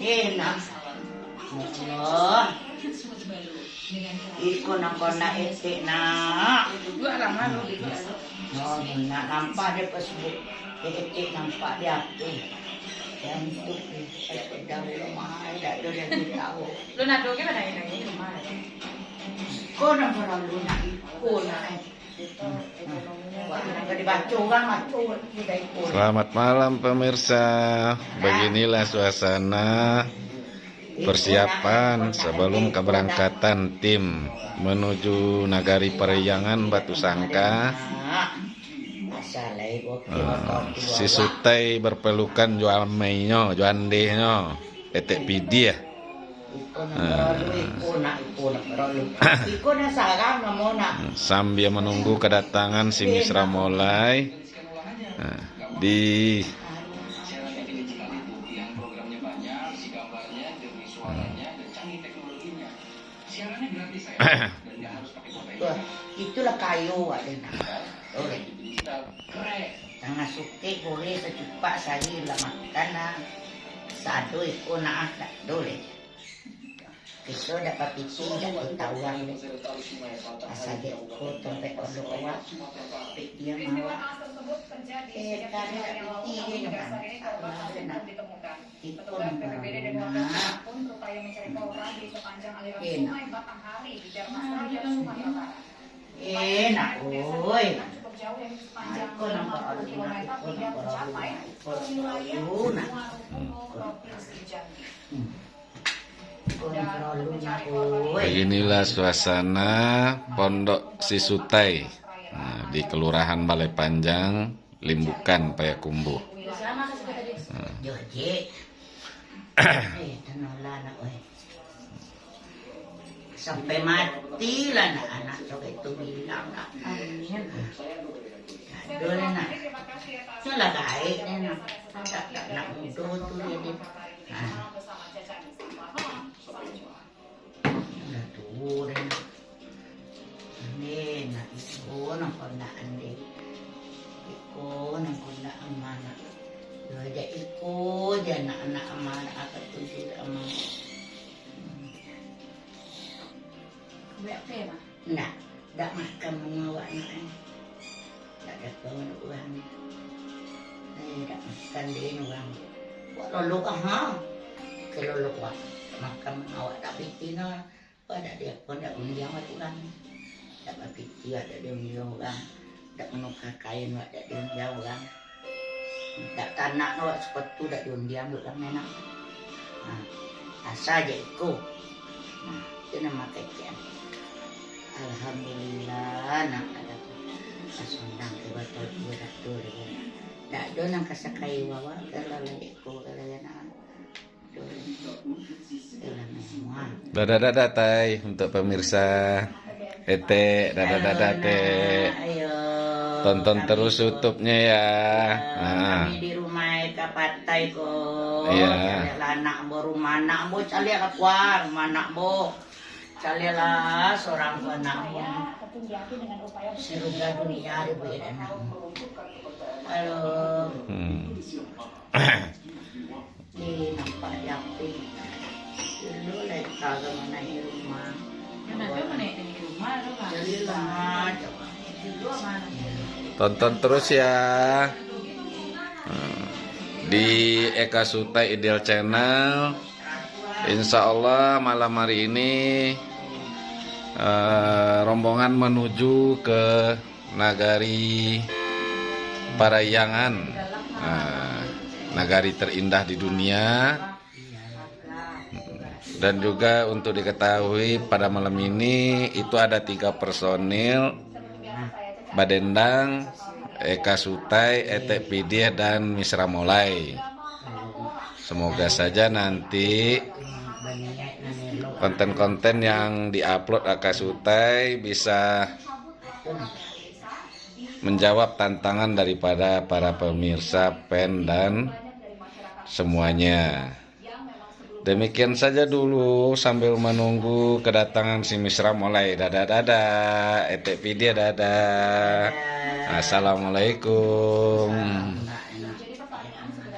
Enak. Allah. Iko na ko na ete na. Dua lah malu gitu. No, nak nampak dia Facebook. Ete nampak dia apa. Yang itu dah belum mahal dah dia tahu. Lu nak doge mana ini mana? Kau nak perlu nak ikut nak. Selamat malam pemirsa. Beginilah suasana persiapan sebelum keberangkatan tim menuju Nagari Periangan Batu Sangka. Si Sutai berpelukan Joan Mainyo, Joan Dehnyo, etek pidi ya. Sambil menunggu kedatangan si Misra Molai di itulah kayu tengah suke boleh secepat saya lah makan satu ikut nak tak boleh. Kita dapat pikir dapat tawang asal dia ikut sampai kalau awak dia mahu karena pikir dia nak ikut enak oi aku nampak beginilah suasana Pondok Si Sutai di Kelurahan Balai Panjang, Limbukan, Payakumbuh. Sampai mati lah anak coba itu bilang nak. Dulu nak, sudah baik nak, nak muda tu dia. Sudah tua dah. Ni nak ikut nak kondak ni, ikut nak kondak amanah. Dia ikut je anak amanah apa tu dia amanah. Nak, tak makan mengawak nak. Tak ada kawan orang. Tak makan dia orang. Buat lolok kalau lolok makan mengawak tak piti no. Ada dia pun tak undiang orang. Tak piti ada dia undiang orang. Tak menukar kain ada dia undiang orang. Tak tanak no sepatu tak diundiang orang enak. Asal je ikut. Itu nama kecian. Alhamdulillah nak ada asondang ke betul betul dak do nang kasakai wawa kalau lagi ko kalau nak Dada tai untuk pemirsa ete dada teh. Tonton terus YouTube-nya ya. Kami di rumah kapatai ko. Iya. Anak baru mana bo cali keluar mana bo. Calilah seorang anakmu surga dunia dibuat anakmu. Halo. Ni nampak yapi. Dulu lagi kagak mana di rumah. Mana di rumah tu kan? Jadilah. Tonton terus ya di Eka Sutai Ideal Channel. Insya Allah malam hari ini rombongan menuju ke Nagari Periangan, nagari terindah di dunia. Dan juga untuk diketahui pada malam ini itu ada 3 personil Badendang, Eka Sutai, Etek Pidih, dan Misra Molai. Semoga saja nanti konten-konten yang diupload Eka Sutai bisa menjawab tantangan daripada para pemirsa, fan, dan semuanya. Demikian saja dulu sambil menunggu kedatangan si Misra Molai. Dadah, Etek Pidih, dadah. Assalamualaikum.